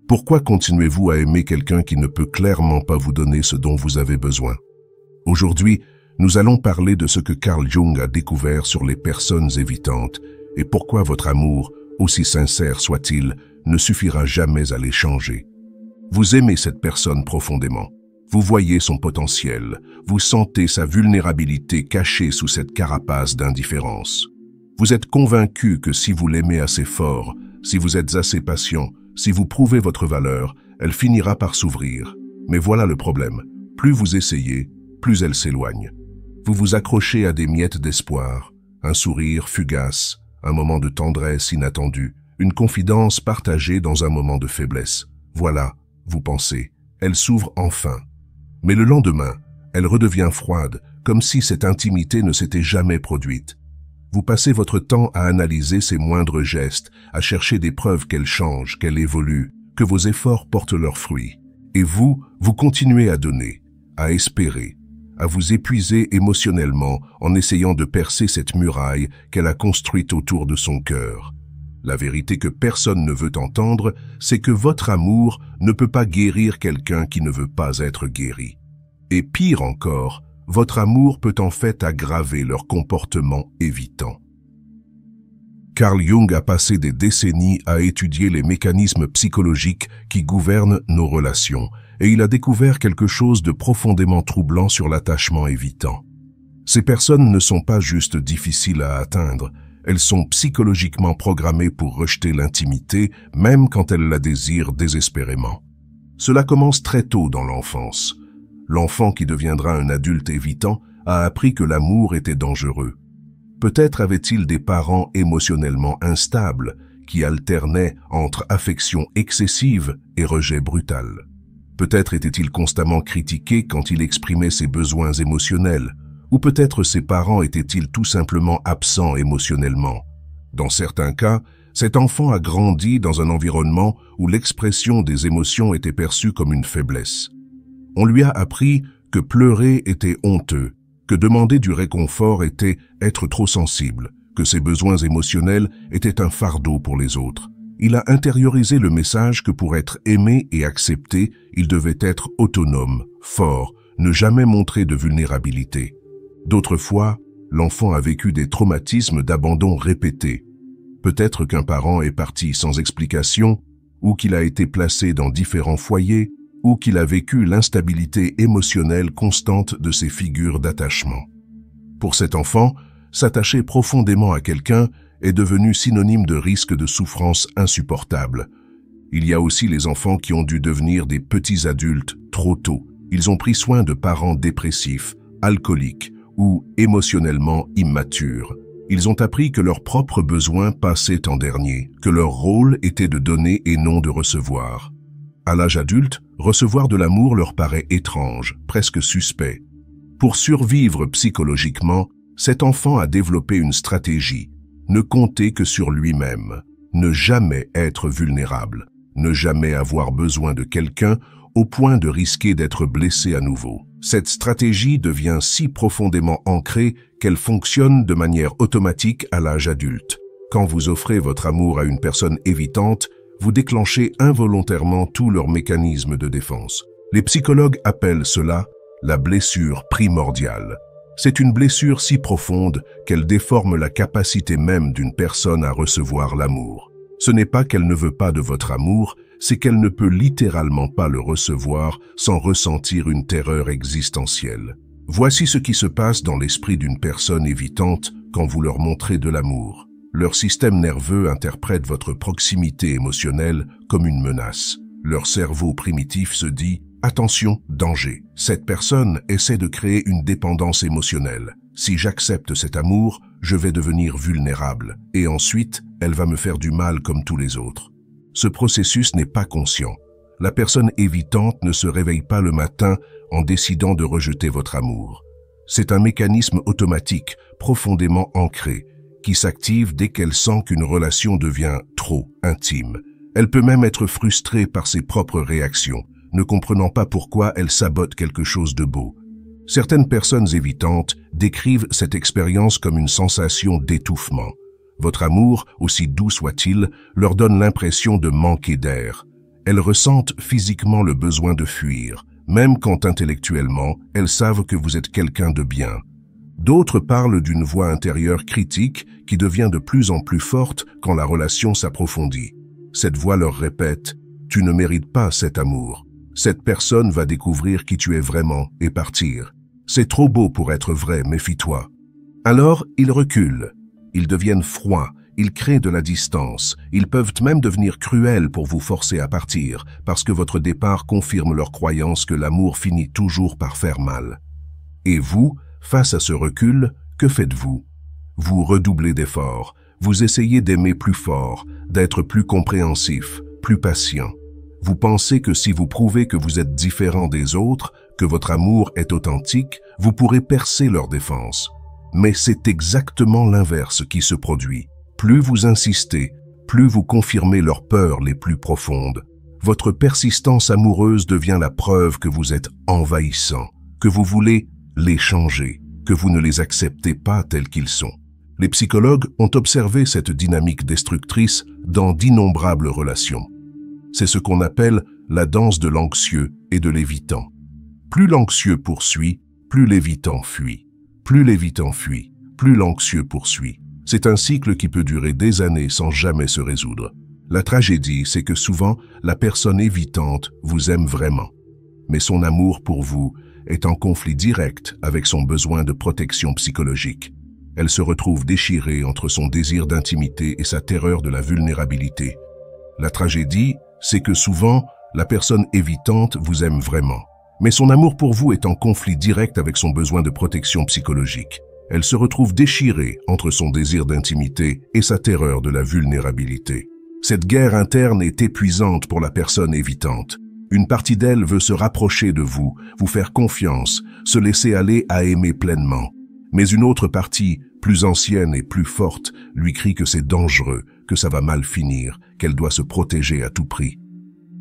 Pourquoi continuez-vous à aimer quelqu'un qui ne peut clairement pas vous donner ce dont vous avez besoin? Aujourd'hui, nous allons parler de ce que Carl Jung a découvert sur les personnes évitantes et pourquoi votre amour, aussi sincère soit-il, ne suffira jamais à les changer. Vous aimez cette personne profondément. Vous voyez son potentiel. Vous sentez sa vulnérabilité cachée sous cette carapace d'indifférence. Vous êtes convaincu que si vous l'aimez assez fort, si vous êtes assez patient, si vous prouvez votre valeur, elle finira par s'ouvrir. Mais voilà le problème. Plus vous essayez, plus elle s'éloigne. Vous vous accrochez à des miettes d'espoir, un sourire fugace, un moment de tendresse inattendue, une confidence partagée dans un moment de faiblesse. Voilà, vous pensez, elle s'ouvre enfin. Mais le lendemain, elle redevient froide, comme si cette intimité ne s'était jamais produite. Vous passez votre temps à analyser ses moindres gestes, à chercher des preuves qu'elle change, qu'elle évolue, que vos efforts portent leurs fruits. Et vous continuez à donner, à espérer, à vous épuiser émotionnellement en essayant de percer cette muraille qu'elle a construite autour de son cœur. La vérité que personne ne veut entendre, c'est que votre amour ne peut pas guérir quelqu'un qui ne veut pas être guéri. Et pire encore, votre amour peut en fait aggraver leur comportement évitant. Carl Jung a passé des décennies à étudier les mécanismes psychologiques qui gouvernent nos relations, et il a découvert quelque chose de profondément troublant sur l'attachement évitant. Ces personnes ne sont pas juste difficiles à atteindre, elles sont psychologiquement programmées pour rejeter l'intimité, même quand elles la désirent désespérément. Cela commence très tôt dans l'enfance. L'enfant qui deviendra un adulte évitant a appris que l'amour était dangereux. Peut-être avait-il des parents émotionnellement instables qui alternaient entre affection excessive et rejet brutal. Peut-être était-il constamment critiqué quand il exprimait ses besoins émotionnels, ou peut-être ses parents étaient-ils tout simplement absents émotionnellement. Dans certains cas, cet enfant a grandi dans un environnement où l'expression des émotions était perçue comme une faiblesse. On lui a appris que pleurer était honteux, que demander du réconfort était être trop sensible, que ses besoins émotionnels étaient un fardeau pour les autres. Il a intériorisé le message que pour être aimé et accepté, il devait être autonome, fort, ne jamais montrer de vulnérabilité. D'autres fois, l'enfant a vécu des traumatismes d'abandon répétés. Peut-être qu'un parent est parti sans explication, ou qu'il a été placé dans différents foyers, ou qu'il a vécu l'instabilité émotionnelle constante de ses figures d'attachement. Pour cet enfant, s'attacher profondément à quelqu'un est devenu synonyme de risque de souffrance insupportable. Il y a aussi les enfants qui ont dû devenir des petits adultes trop tôt. Ils ont pris soin de parents dépressifs, alcooliques ou émotionnellement immatures. Ils ont appris que leurs propres besoins passaient en dernier, que leur rôle était de donner et non de recevoir. À l'âge adulte, recevoir de l'amour leur paraît étrange, presque suspect. Pour survivre psychologiquement, cet enfant a développé une stratégie, ne compter que sur lui-même, ne jamais être vulnérable, ne jamais avoir besoin de quelqu'un au point de risquer d'être blessé à nouveau. Cette stratégie devient si profondément ancrée qu'elle fonctionne de manière automatique à l'âge adulte. Quand vous offrez votre amour à une personne évitante, vous déclenchez involontairement tous leurs mécanismes de défense. Les psychologues appellent cela la blessure primordiale. C'est une blessure si profonde qu'elle déforme la capacité même d'une personne à recevoir l'amour. Ce n'est pas qu'elle ne veut pas de votre amour, c'est qu'elle ne peut littéralement pas le recevoir sans ressentir une terreur existentielle. Voici ce qui se passe dans l'esprit d'une personne évitante quand vous leur montrez de l'amour. Leur système nerveux interprète votre proximité émotionnelle comme une menace. Leur cerveau primitif se dit « Attention, danger ». Cette personne essaie de créer une dépendance émotionnelle. Si j'accepte cet amour, je vais devenir vulnérable et ensuite, elle va me faire du mal comme tous les autres. Ce processus n'est pas conscient. La personne évitante ne se réveille pas le matin en décidant de rejeter votre amour. C'est un mécanisme automatique, profondément ancré, qui s'active dès qu'elle sent qu'une relation devient trop intime. Elle peut même être frustrée par ses propres réactions, ne comprenant pas pourquoi elle sabote quelque chose de beau. Certaines personnes évitantes décrivent cette expérience comme une sensation d'étouffement. Votre amour, aussi doux soit-il, leur donne l'impression de manquer d'air. Elles ressentent physiquement le besoin de fuir, même quand intellectuellement, elles savent que vous êtes quelqu'un de bien. D'autres parlent d'une voix intérieure critique qui devient de plus en plus forte quand la relation s'approfondit. Cette voix leur répète « Tu ne mérites pas cet amour. Cette personne va découvrir qui tu es vraiment et partir. C'est trop beau pour être vrai, méfie-toi. » Alors, ils reculent. Ils deviennent froids. Ils créent de la distance. Ils peuvent même devenir cruels pour vous forcer à partir, parce que votre départ confirme leur croyance que l'amour finit toujours par faire mal. Et vous, face à ce recul, que faites-vous? Vous redoublez d'efforts. Vous essayez d'aimer plus fort, d'être plus compréhensif, plus patient. Vous pensez que si vous prouvez que vous êtes différent des autres, que votre amour est authentique, vous pourrez percer leur défense. Mais c'est exactement l'inverse qui se produit. Plus vous insistez, plus vous confirmez leurs peurs les plus profondes. Votre persistance amoureuse devient la preuve que vous êtes envahissant, que vous voulez les changer, que vous ne les acceptez pas tels qu'ils sont. Les psychologues ont observé cette dynamique destructrice dans d'innombrables relations. C'est ce qu'on appelle la danse de l'anxieux et de l'évitant. Plus l'anxieux poursuit, plus l'évitant fuit. Plus l'évitant fuit, plus l'anxieux poursuit. C'est un cycle qui peut durer des années sans jamais se résoudre. La tragédie, c'est que souvent, la personne évitante vous aime vraiment. Mais son amour pour vous est en conflit direct avec son besoin de protection psychologique. Elle se retrouve déchirée entre son désir d'intimité et sa terreur de la vulnérabilité. La tragédie, c'est que souvent, la personne évitante vous aime vraiment. Mais son amour pour vous est en conflit direct avec son besoin de protection psychologique. Elle se retrouve déchirée entre son désir d'intimité et sa terreur de la vulnérabilité. Cette guerre interne est épuisante pour la personne évitante. Une partie d'elle veut se rapprocher de vous, vous faire confiance, se laisser aller à aimer pleinement. Mais une autre partie, plus ancienne et plus forte, lui crie que c'est dangereux, que ça va mal finir, qu'elle doit se protéger à tout prix.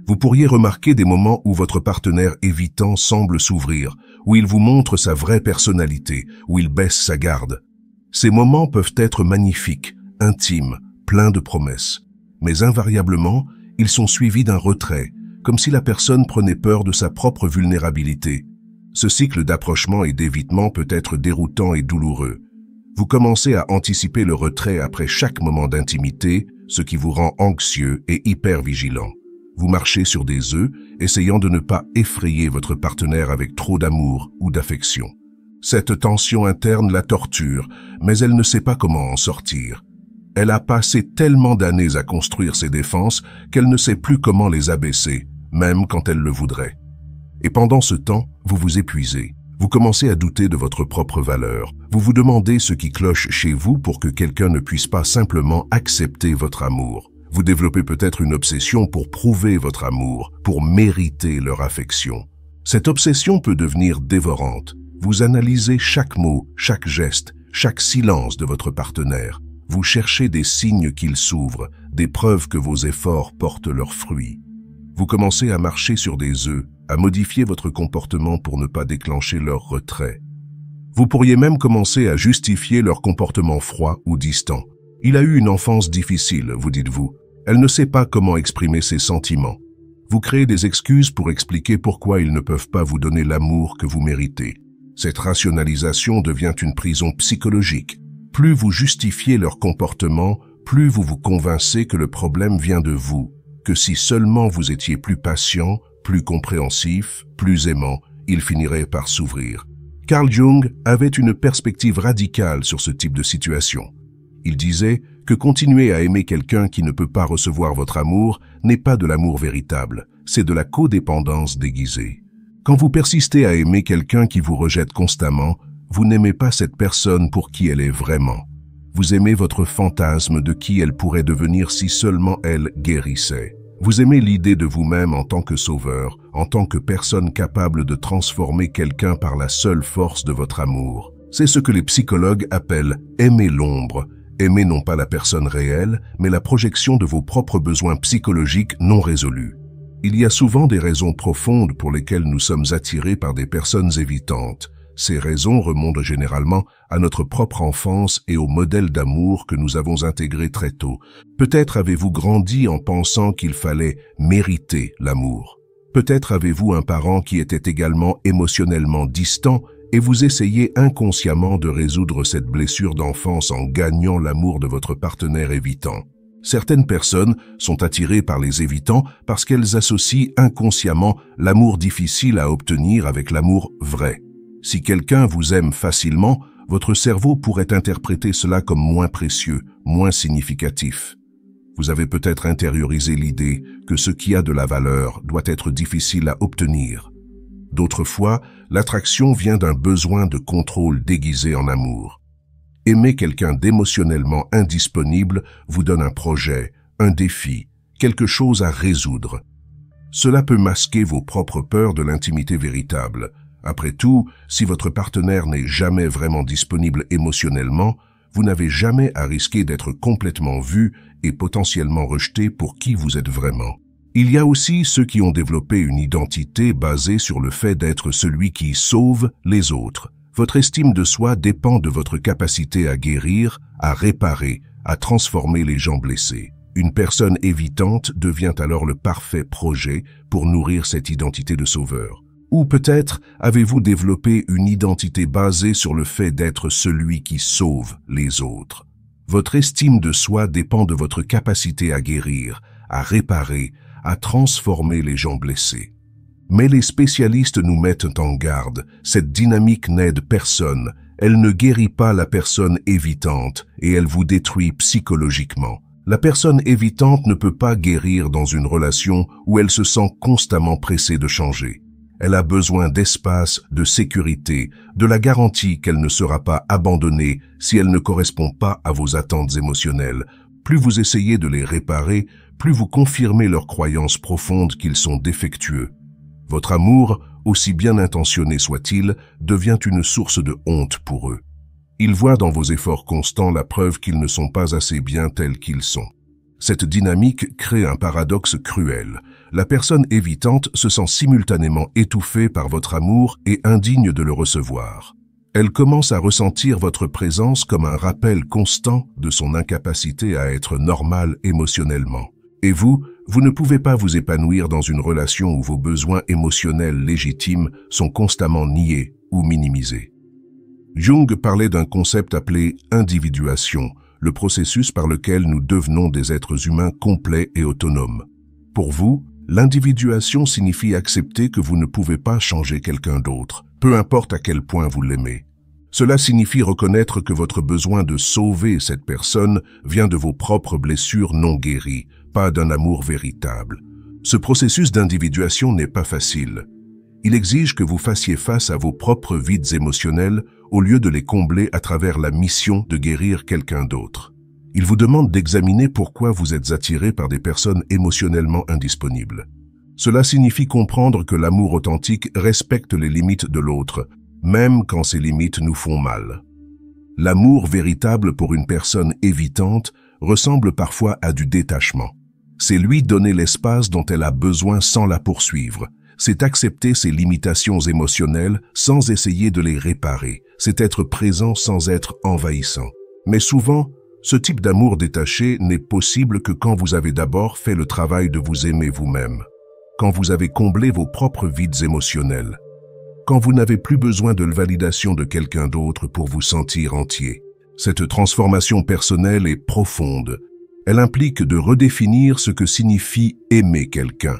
Vous pourriez remarquer des moments où votre partenaire évitant semble s'ouvrir, où il vous montre sa vraie personnalité, où il baisse sa garde. Ces moments peuvent être magnifiques, intimes, pleins de promesses. Mais invariablement, ils sont suivis d'un retrait, comme si la personne prenait peur de sa propre vulnérabilité. Ce cycle d'approchement et d'évitement peut être déroutant et douloureux. Vous commencez à anticiper le retrait après chaque moment d'intimité, ce qui vous rend anxieux et hyper vigilant. Vous marchez sur des œufs, essayant de ne pas effrayer votre partenaire avec trop d'amour ou d'affection. Cette tension interne la torture, mais elle ne sait pas comment en sortir. Elle a passé tellement d'années à construire ses défenses qu'elle ne sait plus comment les abaisser, même quand elle le voudrait. Et pendant ce temps, vous vous épuisez. Vous commencez à douter de votre propre valeur. Vous vous demandez ce qui cloche chez vous pour que quelqu'un ne puisse pas simplement accepter votre amour. Vous développez peut-être une obsession pour prouver votre amour, pour mériter leur affection. Cette obsession peut devenir dévorante. Vous analysez chaque mot, chaque geste, chaque silence de votre partenaire. Vous cherchez des signes qu'il s'ouvre, des preuves que vos efforts portent leurs fruits. Vous commencez à marcher sur des œufs, à modifier votre comportement pour ne pas déclencher leur retrait. Vous pourriez même commencer à justifier leur comportement froid ou distant. Il a eu une enfance difficile, vous dites-vous. Elle ne sait pas comment exprimer ses sentiments. Vous créez des excuses pour expliquer pourquoi ils ne peuvent pas vous donner l'amour que vous méritez. Cette rationalisation devient une prison psychologique. Plus vous justifiez leur comportement, plus vous vous convainquez que le problème vient de vous, que si seulement vous étiez plus patient, plus compréhensif, plus aimant, il finirait par s'ouvrir. Carl Jung avait une perspective radicale sur ce type de situation. Il disait que continuer à aimer quelqu'un qui ne peut pas recevoir votre amour n'est pas de l'amour véritable, c'est de la codépendance déguisée. Quand vous persistez à aimer quelqu'un qui vous rejette constamment, vous n'aimez pas cette personne pour qui elle est vraiment. Vous aimez votre fantasme de qui elle pourrait devenir si seulement elle guérissait. Vous aimez l'idée de vous-même en tant que sauveur, en tant que personne capable de transformer quelqu'un par la seule force de votre amour. C'est ce que les psychologues appellent « aimer l'ombre ». Aimer non pas la personne réelle, mais la projection de vos propres besoins psychologiques non résolus. Il y a souvent des raisons profondes pour lesquelles nous sommes attirés par des personnes évitantes. Ces raisons remontent généralement à notre propre enfance et au modèle d'amour que nous avons intégré très tôt. Peut-être avez-vous grandi en pensant qu'il fallait mériter l'amour. Peut-être avez-vous un parent qui était également émotionnellement distant et vous essayez inconsciemment de résoudre cette blessure d'enfance en gagnant l'amour de votre partenaire évitant. Certaines personnes sont attirées par les évitants parce qu'elles associent inconsciemment l'amour difficile à obtenir avec l'amour vrai. Si quelqu'un vous aime facilement, votre cerveau pourrait interpréter cela comme moins précieux, moins significatif. Vous avez peut-être intériorisé l'idée que ce qui a de la valeur doit être difficile à obtenir. D'autres fois, l'attraction vient d'un besoin de contrôle déguisé en amour. Aimer quelqu'un d'émotionnellement indisponible vous donne un projet, un défi, quelque chose à résoudre. Cela peut masquer vos propres peurs de l'intimité véritable. Après tout, si votre partenaire n'est jamais vraiment disponible émotionnellement, vous n'avez jamais à risquer d'être complètement vu et potentiellement rejeté pour qui vous êtes vraiment. Il y a aussi ceux qui ont développé une identité basée sur le fait d'être celui qui sauve les autres. Votre estime de soi dépend de votre capacité à guérir, à réparer, à transformer les gens blessés. Une personne évitante devient alors le parfait projet pour nourrir cette identité de sauveur. Ou peut-être avez-vous développé une identité basée sur le fait d'être celui qui sauve les autres. Votre estime de soi dépend de votre capacité à guérir, à réparer, à transformer les gens blessés. Mais les spécialistes nous mettent en garde, cette dynamique n'aide personne, elle ne guérit pas la personne évitante et elle vous détruit psychologiquement. La personne évitante ne peut pas guérir dans une relation où elle se sent constamment pressée de changer. Elle a besoin d'espace, de sécurité, de la garantie qu'elle ne sera pas abandonnée si elle ne correspond pas à vos attentes émotionnelles. Plus vous essayez de les réparer, plus vous confirmez leur croyance profonde qu'ils sont défectueux. Votre amour, aussi bien intentionné soit-il, devient une source de honte pour eux. Ils voient dans vos efforts constants la preuve qu'ils ne sont pas assez bien tels qu'ils sont. Cette dynamique crée un paradoxe cruel. La personne évitante se sent simultanément étouffée par votre amour et indigne de le recevoir. Elle commence à ressentir votre présence comme un rappel constant de son incapacité à être normale émotionnellement. Et vous ne pouvez pas vous épanouir dans une relation où vos besoins émotionnels légitimes sont constamment niés ou minimisés. Jung parlait d'un concept appelé individuation, le processus par lequel nous devenons des êtres humains complets et autonomes. Pour vous, l'individuation signifie accepter que vous ne pouvez pas changer quelqu'un d'autre, peu importe à quel point vous l'aimez. Cela signifie reconnaître que votre besoin de sauver cette personne vient de vos propres blessures non guéries, pas d'un amour véritable. Ce processus d'individuation n'est pas facile. Il exige que vous fassiez face à vos propres vides émotionnels au lieu de les combler à travers la mission de guérir quelqu'un d'autre. Il vous demande d'examiner pourquoi vous êtes attiré par des personnes émotionnellement indisponibles. Cela signifie comprendre que l'amour authentique respecte les limites de l'autre, même quand ces limites nous font mal. L'amour véritable pour une personne évitante ressemble parfois à du détachement. C'est lui donner l'espace dont elle a besoin sans la poursuivre. C'est accepter ses limitations émotionnelles sans essayer de les réparer. C'est être présent sans être envahissant. Mais souvent, ce type d'amour détaché n'est possible que quand vous avez d'abord fait le travail de vous aimer vous-même, quand vous avez comblé vos propres vides émotionnels, quand vous n'avez plus besoin de la validation de quelqu'un d'autre pour vous sentir entier. Cette transformation personnelle est profonde. Elle implique de redéfinir ce que signifie aimer quelqu'un.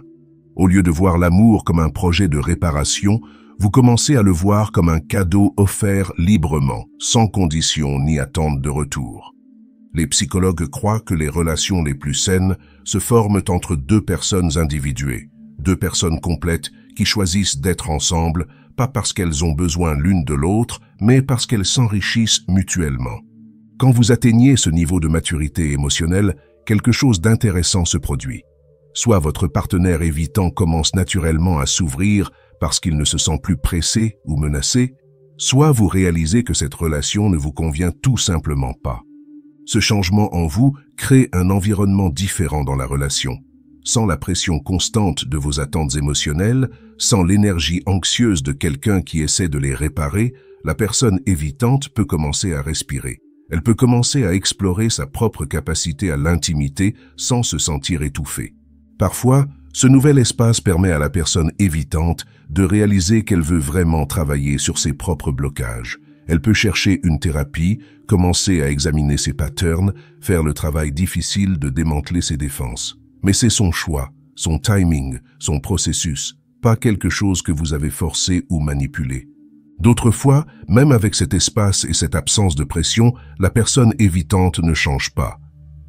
Au lieu de voir l'amour comme un projet de réparation, vous commencez à le voir comme un cadeau offert librement, sans condition ni attente de retour. Les psychologues croient que les relations les plus saines se forment entre deux personnes individuées, deux personnes complètes qui choisissent d'être ensemble, pas parce qu'elles ont besoin l'une de l'autre, mais parce qu'elles s'enrichissent mutuellement. Quand vous atteignez ce niveau de maturité émotionnelle, quelque chose d'intéressant se produit. Soit votre partenaire évitant commence naturellement à s'ouvrir parce qu'il ne se sent plus pressé ou menacé, soit vous réalisez que cette relation ne vous convient tout simplement pas. Ce changement en vous crée un environnement différent dans la relation. sans la pression constante de vos attentes émotionnelles, sans l'énergie anxieuse de quelqu'un qui essaie de les réparer, la personne évitante peut commencer à respirer. Elle peut commencer à explorer sa propre capacité à l'intimité sans se sentir étouffée. Parfois, ce nouvel espace permet à la personne évitante de réaliser qu'elle veut vraiment travailler sur ses propres blocages. Elle peut chercher une thérapie, commencer à examiner ses patterns, faire le travail difficile de démanteler ses défenses. Mais c'est son choix, son timing, son processus, pas quelque chose que vous avez forcé ou manipulé. D'autres fois, même avec cet espace et cette absence de pression, la personne évitante ne change pas.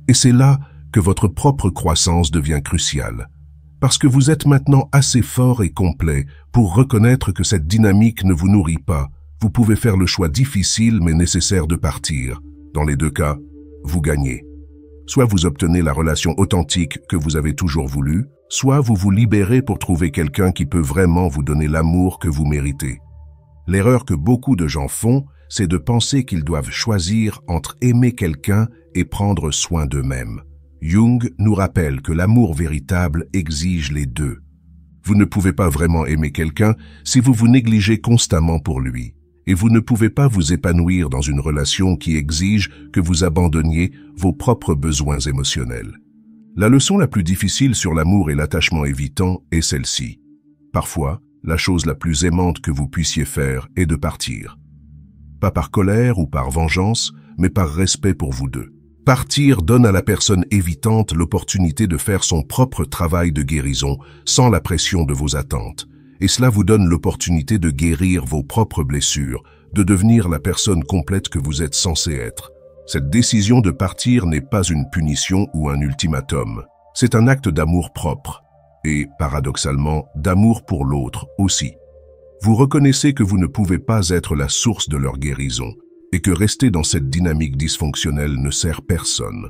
Et c'est là que votre propre croissance devient cruciale. Parce que vous êtes maintenant assez fort et complet pour reconnaître que cette dynamique ne vous nourrit pas, vous pouvez faire le choix difficile mais nécessaire de partir. Dans les deux cas, vous gagnez. Soit vous obtenez la relation authentique que vous avez toujours voulu, soit vous vous libérez pour trouver quelqu'un qui peut vraiment vous donner l'amour que vous méritez. L'erreur que beaucoup de gens font, c'est de penser qu'ils doivent choisir entre aimer quelqu'un et prendre soin d'eux-mêmes. Jung nous rappelle que l'amour véritable exige les deux. Vous ne pouvez pas vraiment aimer quelqu'un si vous vous négligez constamment pour lui. Et vous ne pouvez pas vous épanouir dans une relation qui exige que vous abandonniez vos propres besoins émotionnels. La leçon la plus difficile sur l'amour et l'attachement évitant est celle-ci. Parfois, la chose la plus aimante que vous puissiez faire est de partir. Pas par colère ou par vengeance, mais par respect pour vous deux. Partir donne à la personne évitante l'opportunité de faire son propre travail de guérison sans la pression de vos attentes. Et cela vous donne l'opportunité de guérir vos propres blessures, de devenir la personne complète que vous êtes censé être. Cette décision de partir n'est pas une punition ou un ultimatum. C'est un acte d'amour propre. Et, paradoxalement, d'amour pour l'autre aussi. Vous reconnaissez que vous ne pouvez pas être la source de leur guérison, et que rester dans cette dynamique dysfonctionnelle ne sert personne.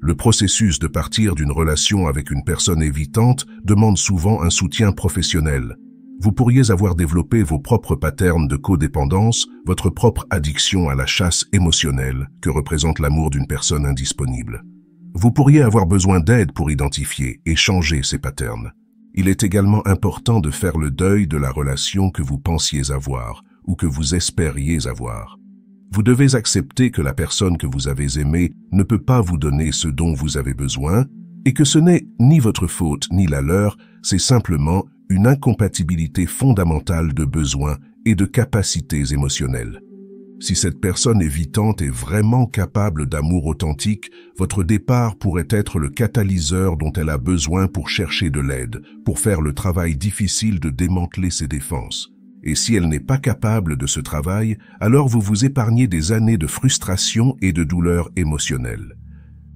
Le processus de partir d'une relation avec une personne évitante demande souvent un soutien professionnel. Vous pourriez avoir développé vos propres patterns de codépendance, votre propre addiction à la chasse émotionnelle que représente l'amour d'une personne indisponible. Vous pourriez avoir besoin d'aide pour identifier et changer ces patterns. Il est également important de faire le deuil de la relation que vous pensiez avoir ou que vous espériez avoir. Vous devez accepter que la personne que vous avez aimée ne peut pas vous donner ce dont vous avez besoin et que ce n'est ni votre faute ni la leur, c'est simplement une incompatibilité fondamentale de besoins et de capacités émotionnelles. Si cette personne évitante est vraiment capable d'amour authentique, votre départ pourrait être le catalyseur dont elle a besoin pour chercher de l'aide, pour faire le travail difficile de démanteler ses défenses. Et si elle n'est pas capable de ce travail, alors vous vous épargnez des années de frustration et de douleur émotionnelle.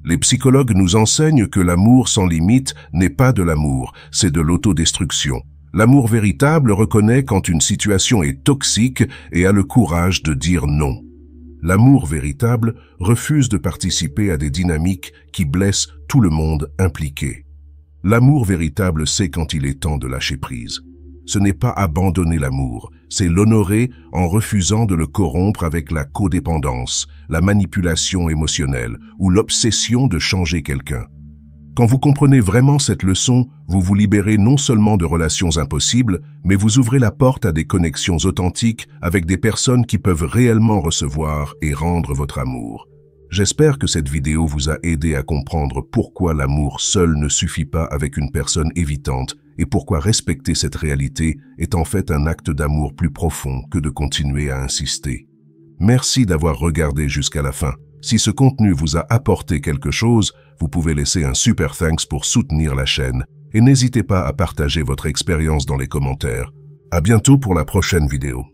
Les psychologues nous enseignent que l'amour sans limite n'est pas de l'amour, c'est de l'autodestruction. L'amour véritable reconnaît quand une situation est toxique et a le courage de dire non. L'amour véritable refuse de participer à des dynamiques qui blessent tout le monde impliqué. L'amour véritable sait quand il est temps de lâcher prise. Ce n'est pas abandonner l'amour, c'est l'honorer en refusant de le corrompre avec la codépendance, la manipulation émotionnelle ou l'obsession de changer quelqu'un. Quand vous comprenez vraiment cette leçon, vous vous libérez non seulement de relations impossibles, mais vous ouvrez la porte à des connexions authentiques avec des personnes qui peuvent réellement recevoir et rendre votre amour. J'espère que cette vidéo vous a aidé à comprendre pourquoi l'amour seul ne suffit pas avec une personne évitante et pourquoi respecter cette réalité est en fait un acte d'amour plus profond que de continuer à insister. Merci d'avoir regardé jusqu'à la fin. Si ce contenu vous a apporté quelque chose, vous pouvez laisser un super thanks pour soutenir la chaîne et n'hésitez pas à partager votre expérience dans les commentaires. À bientôt pour la prochaine vidéo.